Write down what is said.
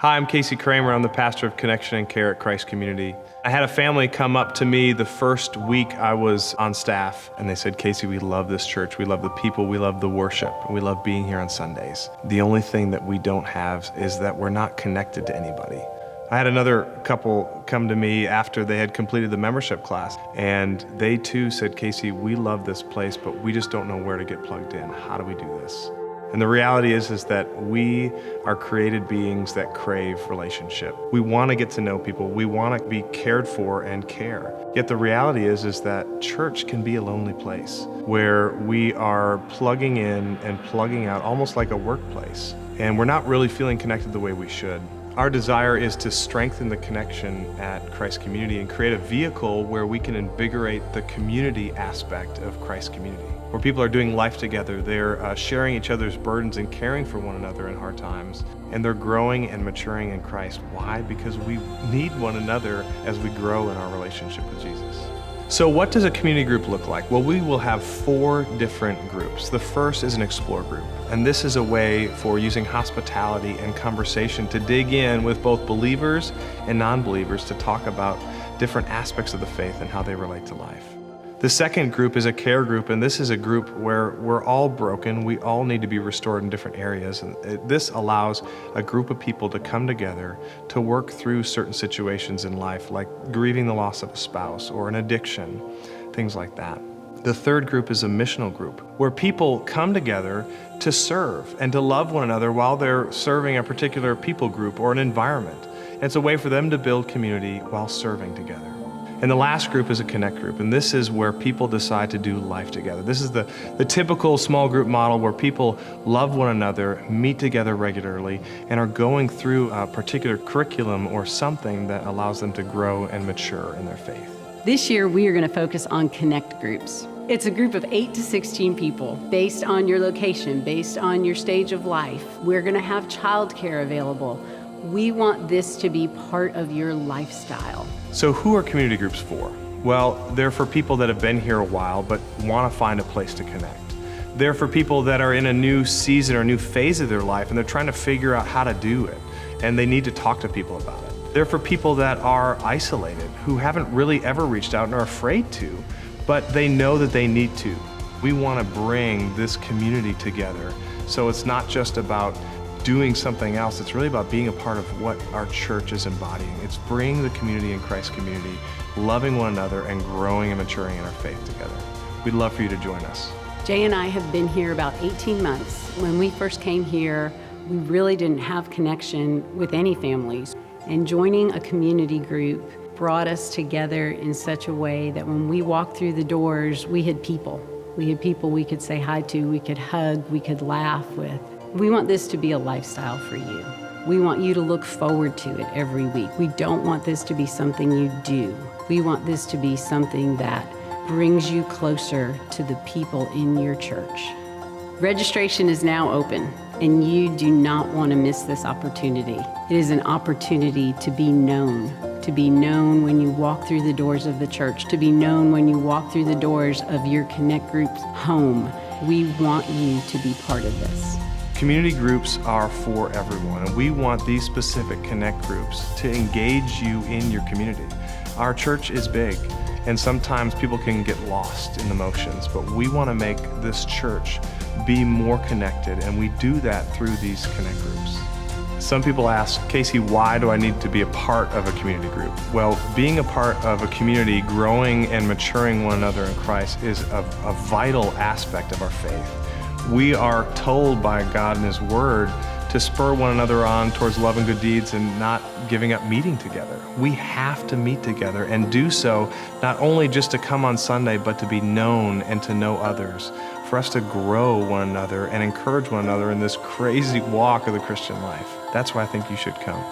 Hi, I'm CRAMER. I'm the pastor of Connection and Care at Christ Community. I had a family come up to me the first week I was on staff, and they said, Casey, we love this church. We love the people. We love the worship. We love being here on Sundays. The only thing that we don't have is that we're not connected to anybody. I had another couple come to me after they had completed the membership class, and they too said, Casey, we love this place, but we just don't know where to get plugged in. How do we do this? And the reality is that we are created beings that crave relationship. We want to get to know people. We want to be cared for and care. Yet the reality is that church can be a lonely place where we are plugging in and plugging out, almost like a workplace. And we're not really feeling connected the way we should. Our desire is to strengthen the connection at Christ Community and create a vehicle where we can invigorate the community aspect of Christ Community, where people are doing life together, they're sharing each other's burdens and caring for one another in hard times, and they're growing and maturing in Christ. Why? Because we need one another as we grow in our relationship with Jesus. So what does a community group look like? Well, we will have 4 different groups. The first is an explore group, and this is a way for using hospitality and conversation to dig in with both believers and non-believers to talk about different aspects of the faith and how they relate to life. The second group is a care group, and this is a group where we're all broken. We all need to be restored in different areas. And this allows a group of people to come together to work through certain situations in life, like grieving the loss of a spouse or an addiction, things like that. The third group is a missional group, where people come together to serve and to love one another while they're serving a particular people group or an environment. It's a way for them to build community while serving together. And the last group is a connect group, and this is where people decide to do life together. This is the typical small group model where people love one another, meet together regularly, and are going through a particular curriculum or something that allows them to grow and mature in their faith. This year, we are going to focus on connect groups. It's a group of 8 to 16 people based on your location, based on your stage of life. We're going to have childcare available. We want this to be part of your lifestyle. So who are community groups for? Well, they're for people that have been here a while but want to find a place to connect. They're for people that are in a new season or new phase of their life and they're trying to figure out how to do it, and they need to talk to people about it. They're for people that are isolated, who haven't really ever reached out and are afraid to, but they know that they need to. We want to bring this community together, so it's not just about doing something else. It's really about being a part of what our church is embodying. It's bringing the community in Christ Community, loving one another, and growing and maturing in our faith together. We'd love for you to join us. Jay and I have been here about 18 months. When we first came here, we really didn't have connection with any families. And joining a community group brought us together in such a way that when we walked through the doors, we had people. We had people we could say hi to, we could hug, we could laugh with. We want this to be a lifestyle for you. We want you to look forward to it every week. We don't want this to be something you do. We want this to be something that brings you closer to the people in your church. Registration is now open, and you do not want to miss this opportunity. It is an opportunity to be known when you walk through the doors of the church, to be known when you walk through the doors of your Connect Group's home. We want you to be part of this. Community groups are for everyone, and we want these specific connect groups to engage you in your community. Our church is big, and sometimes people can get lost in the motions, but we want to make this church be more connected, and we do that through these connect groups. Some people ask, Casey, why do I need to be a part of a community group? Well, being a part of a community, growing and maturing one another in Christ is a vital aspect of our faith. We are told by God and His Word to spur one another on towards love and good deeds and not giving up meeting together. We have to meet together and do so not only just to come on Sunday, but to be known and to know others, for us to grow one another and encourage one another in this crazy walk of the Christian life. That's why I think you should come.